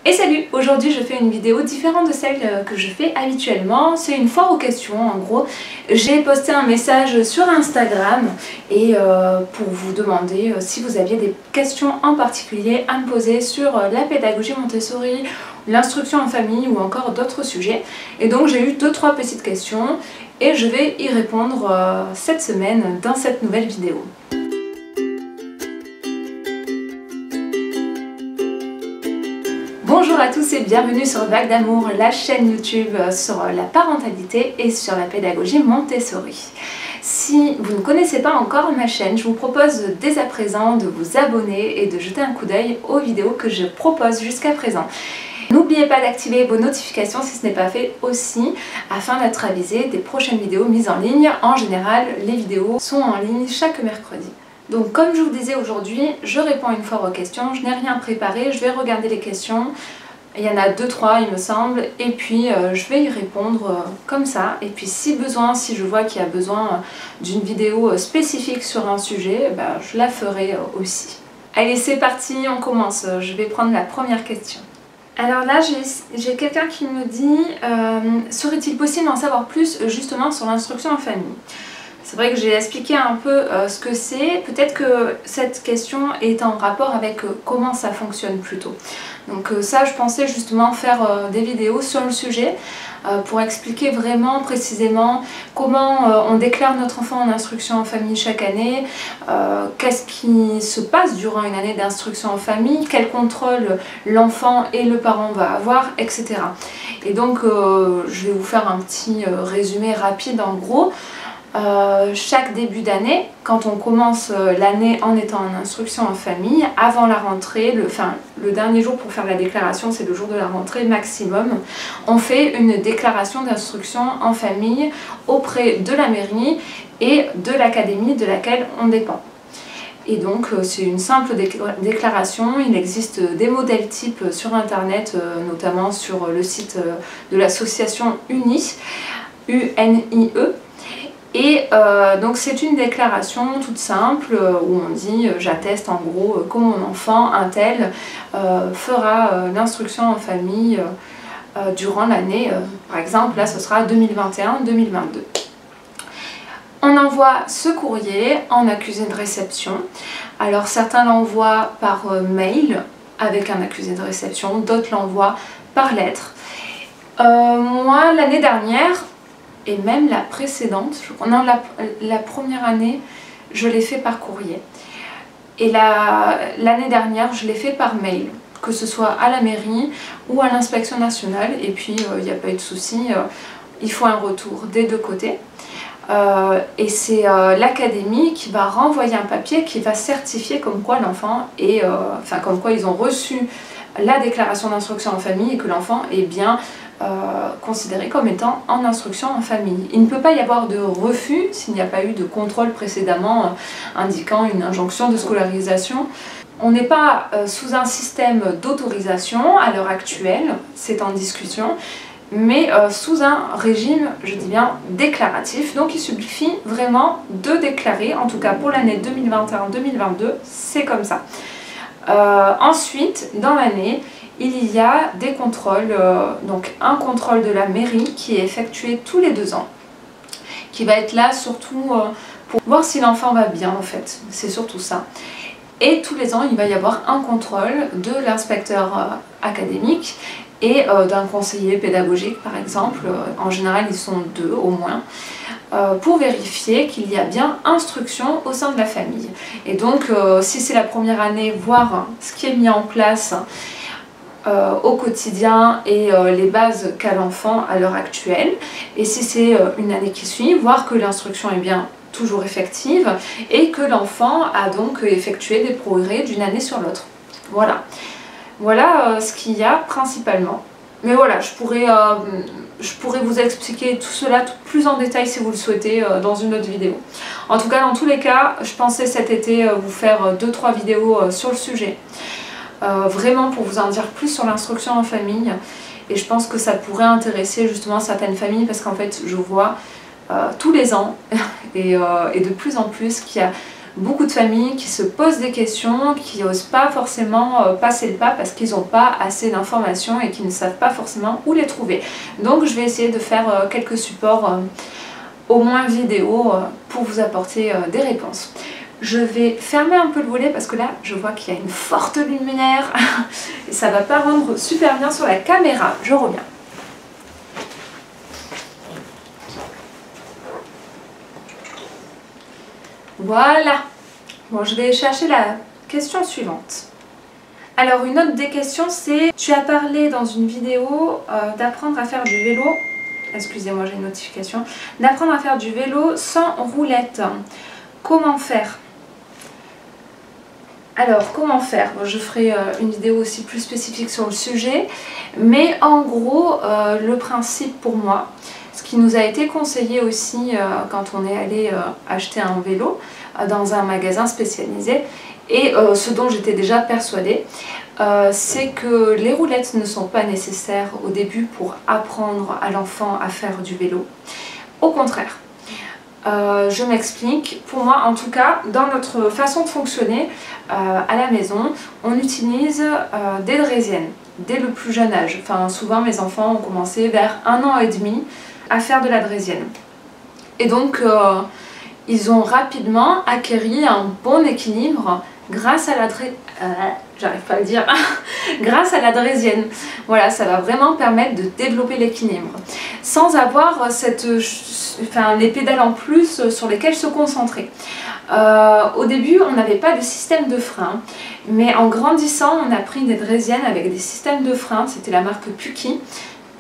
Et salut! Aujourd'hui je fais une vidéo différente de celle que je fais habituellement. C'est une foire aux questions en gros. J'ai posté un message sur Instagram et pour vous demander si vous aviez des questions en particulier à me poser sur la pédagogie Montessori, l'instruction en famille ou encore d'autres sujets. Et donc j'ai eu 2-3 petites questions et je vais y répondre cette semaine dans cette nouvelle vidéo. Bonjour à tous et bienvenue sur Vague d'amour, la chaîne YouTube sur la parentalité et sur la pédagogie Montessori. Si vous ne connaissez pas encore ma chaîne, je vous propose dès à présent de vous abonner et de jeter un coup d'œil aux vidéos que je propose jusqu'à présent. N'oubliez pas d'activer vos notifications si ce n'est pas fait aussi, afin d'être avisé des prochaines vidéos mises en ligne. En général, les vidéos sont en ligne chaque mercredi. Donc comme je vous disais aujourd'hui, je réponds une fois aux questions, je n'ai rien préparé, je vais regarder les questions, il y en a 2-3 il me semble, et puis je vais y répondre comme ça. Et puis si besoin, si je vois qu'il y a besoin d'une vidéo spécifique sur un sujet, je la ferai aussi. Allez c'est parti, on commence, je vais prendre la première question. Alors là j'ai quelqu'un qui me dit serait-il possible d'en savoir plus justement sur l'instruction en famille? C'est vrai que j'ai expliqué un peu ce que c'est, peut-être que cette question est en rapport avec comment ça fonctionne plutôt. Donc ça je pensais justement faire des vidéos sur le sujet pour expliquer vraiment précisément comment on déclare notre enfant en instruction en famille chaque année, qu'est-ce qui se passe durant une année d'instruction en famille, quel contrôle l'enfant et le parent va avoir, etc. Et donc je vais vous faire un petit résumé rapide en gros. Chaque début d'année, quand on commence l'année en étant en instruction en famille, avant la rentrée, le dernier jour pour faire la déclaration, c'est le jour de la rentrée maximum, on fait une déclaration d'instruction en famille auprès de la mairie et de l'académie de laquelle on dépend. Et donc c'est une simple déclaration, il existe des modèles types sur internet, notamment sur le site de l'association UNIE. Et donc c'est une déclaration toute simple où on dit j'atteste en gros que mon enfant, un tel, fera l'instruction en famille durant l'année, par exemple là ce sera 2021-2022. On envoie ce courrier en accusé de réception. Alors certains l'envoient par mail avec un accusé de réception, d'autres l'envoient par lettre. Moi l'année dernière, et même la précédente, la première année, je l'ai fait par courrier. Et l'année dernière, je l'ai fait par mail, que ce soit à la mairie ou à l'inspection nationale. Et puis, il n'y a pas eu de souci, il faut un retour des deux côtés. Et c'est l'académie qui va renvoyer un papier qui va certifier comme quoi l'enfant est, comme quoi ils ont reçu la déclaration d'instruction en famille et que l'enfant est bien considéré comme étant en instruction en famille. Il ne peut pas y avoir de refus s'il n'y a pas eu de contrôle précédemment indiquant une injonction de scolarisation. On n'est pas sous un système d'autorisation à l'heure actuelle, c'est en discussion, mais sous un régime, je dis bien, déclaratif. Donc il suffit vraiment de déclarer, en tout cas pour l'année 2021-2022, c'est comme ça. Ensuite, dans l'année, il y a des contrôles, donc un contrôle de la mairie qui est effectué tous les 2 ans, qui va être là surtout pour voir si l'enfant va bien en fait, c'est surtout ça. Et tous les ans, il va y avoir un contrôle de l'inspecteur académique et d'un conseiller pédagogique par exemple, en général ils sont 2 au moins, pour vérifier qu'il y a bien instruction au sein de la famille. Et donc si c'est la première année, voir ce qui est mis en place au quotidien et les bases qu'a l'enfant à l'heure actuelle. Et si c'est une année qui suit, voir que l'instruction est bien toujours effective et que l'enfant a donc effectué des progrès d'une année sur l'autre. Voilà. Voilà ce qu'il y a principalement. Mais voilà, je pourrais vous expliquer tout cela plus en détail si vous le souhaitez dans une autre vidéo. En tout cas, dans tous les cas, je pensais cet été vous faire 2-3 vidéos sur le sujet. Vraiment pour vous en dire plus sur l'instruction en famille. Et je pense que ça pourrait intéresser justement certaines familles parce qu'en fait, je vois tous les ans et de plus en plus qu'il y a beaucoup de familles qui se posent des questions, qui n'osent pas forcément passer le pas parce qu'ils n'ont pas assez d'informations et qu'ils ne savent pas forcément où les trouver. Donc je vais essayer de faire quelques supports, au moins vidéo, pour vous apporter des réponses. Je vais fermer un peu le volet parce que là je vois qu'il y a une forte lumière et ça va pas rendre super bien sur la caméra. Je reviens. Voilà. Bon, je vais chercher la question suivante. Alors une autre des questions c'est, tu as parlé dans une vidéo d'apprendre à faire du vélo, excusez-moi j'ai une notification, d'apprendre à faire du vélo sans roulette. Comment faire? Alors comment faire? Je ferai une vidéo aussi plus spécifique sur le sujet, mais en gros le principe pour moi, ce qui nous a été conseillé aussi quand on est allé acheter un vélo dans un magasin spécialisé, et ce dont j'étais déjà persuadée, c'est que les roulettes ne sont pas nécessaires au début pour apprendre à l'enfant à faire du vélo. Au contraire. Je m'explique, pour moi en tout cas, dans notre façon de fonctionner à la maison, on utilise des draisiennes dès le plus jeune âge. Enfin, souvent mes enfants ont commencé vers 1 an et demi à faire de la draisienne. Et donc ils ont rapidement acquis un bon équilibre grâce à la j'arrive pas à le dire, grâce à la draisienne. Voilà, ça va vraiment permettre de développer l'équilibre sans avoir les pédales en plus sur lesquelles se concentrer. Au début, on n'avait pas de système de frein, mais en grandissant, on a pris des draisiennes avec des systèmes de frein. C'était la marque Puki,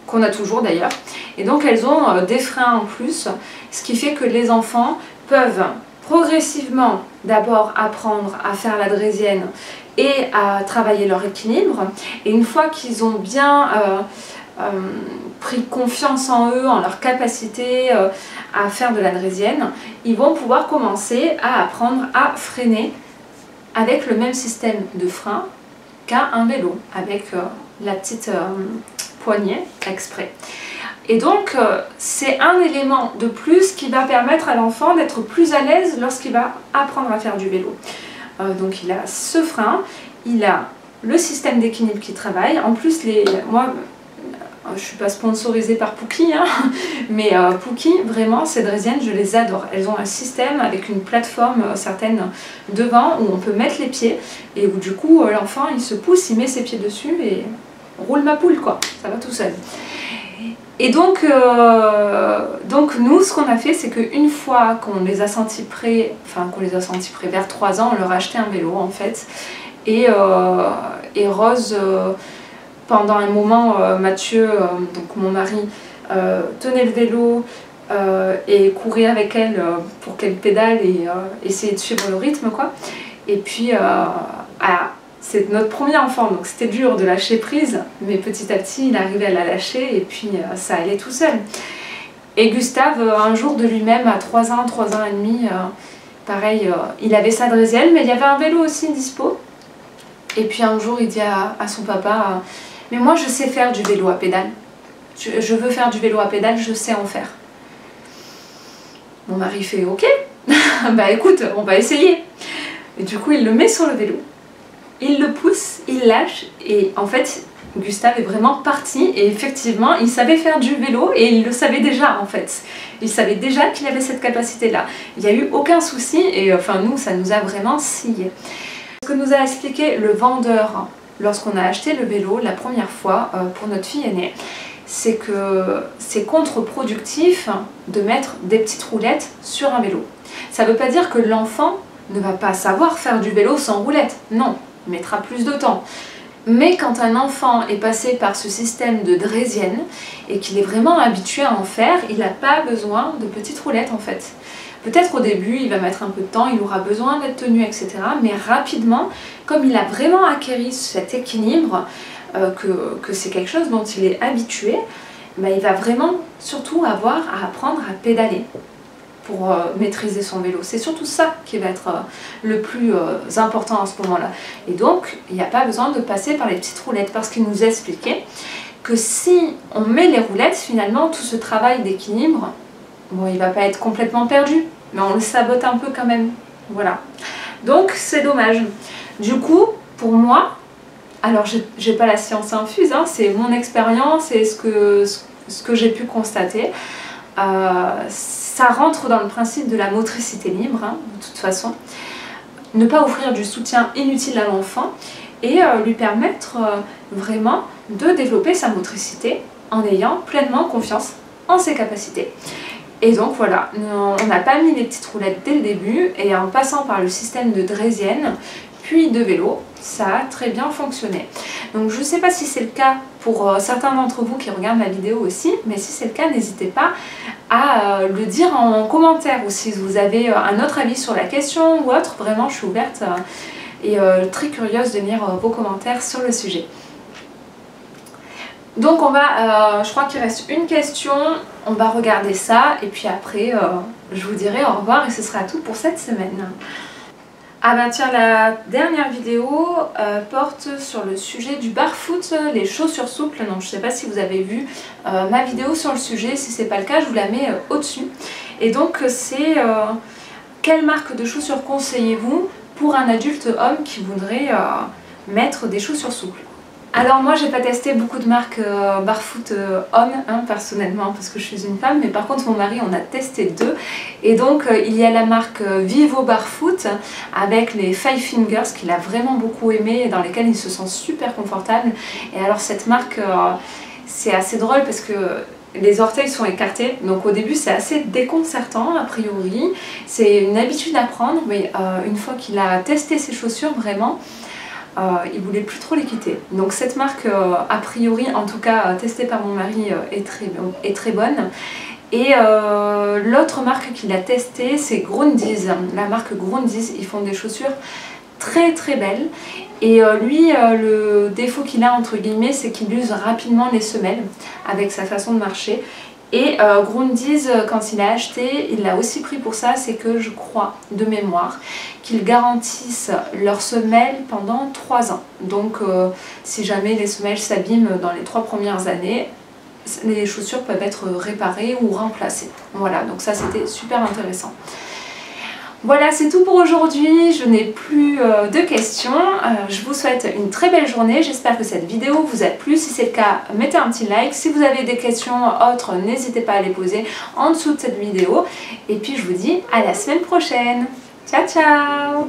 qu'on a toujours d'ailleurs. Et donc, elles ont des freins en plus, ce qui fait que les enfants peuvent progressivement d'abord apprendre à faire la draisienne et à travailler leur équilibre. Et une fois qu'ils ont bien pris confiance en eux, en leur capacité à faire de la draisienne, ils vont pouvoir commencer à apprendre à freiner avec le même système de frein qu'à un vélo, avec la petite poignée exprès. Et donc c'est un élément de plus qui va permettre à l'enfant d'être plus à l'aise lorsqu'il va apprendre à faire du vélo. Donc il a ce frein, il a le système d'équilibre qui travaille. En plus, moi je ne suis pas sponsorisée par Puki, hein, mais Puki, vraiment, ces draisiennes, je les adore. Elles ont un système avec une plateforme certaine devant où on peut mettre les pieds et où du coup l'enfant il se pousse, il met ses pieds dessus et roule ma poule quoi, ça va tout seul. Et donc nous, ce qu'on a fait, c'est qu'une fois qu'on les a sentis prêts, vers 3 ans, on leur a acheté un vélo en fait. Et Rose, pendant un moment, Mathieu, donc mon mari, tenait le vélo et courait avec elle pour qu'elle pédale et essayer de suivre le rythme quoi. Et puis c'est notre premier enfant, donc c'était dur de lâcher prise, mais petit à petit il arrivait à la lâcher et puis ça allait tout seul. Et Gustave, un jour de lui-même, à 3 ans, 3 ans et demi, pareil, il avait sa draisienne, mais il y avait un vélo aussi dispo. Et puis un jour il dit à son papa, mais moi je sais faire du vélo à pédale, je veux faire du vélo à pédale, je sais en faire. Mon mari fait ok, bah écoute, on va essayer. Et du coup il le met sur le vélo. Il le pousse, il lâche et en fait Gustave est vraiment parti et effectivement il savait faire du vélo et il le savait déjà en fait. Il savait déjà qu'il avait cette capacité là. Il n'y a eu aucun souci et enfin nous ça nous a vraiment scié. Ce que nous a expliqué le vendeur lorsqu'on a acheté le vélo la première fois pour notre fille aînée, c'est que c'est contre-productif de mettre des petites roulettes sur un vélo. Ça ne veut pas dire que l'enfant ne va pas savoir faire du vélo sans roulette, non. Il mettra plus de temps. Mais quand un enfant est passé par ce système de draisienne et qu'il est vraiment habitué à en faire, il n'a pas besoin de petites roulettes en fait. Peut-être au début il va mettre un peu de temps, il aura besoin d'être tenu, etc. Mais rapidement, comme il a vraiment acquis cet équilibre, que c'est quelque chose dont il est habitué, ben, il va vraiment surtout avoir à apprendre à pédaler pour maîtriser son vélo. C'est surtout ça qui va être le plus important à ce moment-là. Et donc, il n'y a pas besoin de passer par les petites roulettes parce qu'il nous a expliqué que si on met les roulettes, finalement, tout ce travail d'équilibre, bon, il ne va pas être complètement perdu, mais on le sabote un peu quand même. Voilà. Donc c'est dommage. Du coup, pour moi, alors j'ai pas la science infuse, hein, c'est mon expérience et ce que j'ai pu constater. Ça rentre dans le principe de la motricité libre, hein, de toute façon. Ne pas offrir du soutien inutile à l'enfant et lui permettre vraiment de développer sa motricité en ayant pleinement confiance en ses capacités. Et donc voilà, on n'a pas mis les petites roulettes dès le début et en passant par le système de draisienne puis de vélo, ça a très bien fonctionné. Donc je ne sais pas si c'est le cas pour certains d'entre vous qui regardent ma vidéo aussi, mais si c'est le cas, n'hésitez pas à le dire en commentaire ou si vous avez un autre avis sur la question ou autre. Vraiment, je suis ouverte et très curieuse de lire vos commentaires sur le sujet. Donc on va, je crois qu'il reste une question, on va regarder ça et puis après je vous dirai au revoir et ce sera tout pour cette semaine. Ah ben tiens, la dernière vidéo porte sur le sujet du barfoot, les chaussures souples. Donc je ne sais pas si vous avez vu ma vidéo sur le sujet, si ce n'est pas le cas je vous la mets au-dessus. Et donc c'est quelle marque de chaussures conseillez-vous pour un adulte homme qui voudrait mettre des chaussures souples? Alors moi j'ai pas testé beaucoup de marques barfoot homme hein, personnellement parce que je suis une femme, mais par contre mon mari on a testé deux et donc il y a la marque Vivo Barfoot avec les Five Fingers qu'il a vraiment beaucoup aimé et dans lesquels il se sent super confortable. Et alors cette marque c'est assez drôle parce que les orteils sont écartés, donc au début c'est assez déconcertant a priori, c'est une habitude à prendre, mais une fois qu'il a testé ses chaussures vraiment il voulait plus trop les quitter. Donc cette marque a priori, en tout cas testée par mon mari, est très bonne. Et l'autre marque qu'il a testée c'est Grundis, la marque Grundis. Ils font des chaussures très très belles et lui le défaut qu'il a entre guillemets c'est qu'il use rapidement les semelles avec sa façon de marcher. Et Grundis, quand il a acheté, il l'a aussi pris pour ça, c'est que je crois, de mémoire, qu'ils garantissent leurs semelles pendant 3 ans. Donc si jamais les semelles s'abîment dans les 3 premières années, les chaussures peuvent être réparées ou remplacées. Voilà, donc ça c'était super intéressant. Voilà, c'est tout pour aujourd'hui, je n'ai plus de questions, je vous souhaite une très belle journée, j'espère que cette vidéo vous a plu, si c'est le cas, mettez un petit like, si vous avez des questions autres, n'hésitez pas à les poser en dessous de cette vidéo, et puis je vous dis à la semaine prochaine, ciao ciao.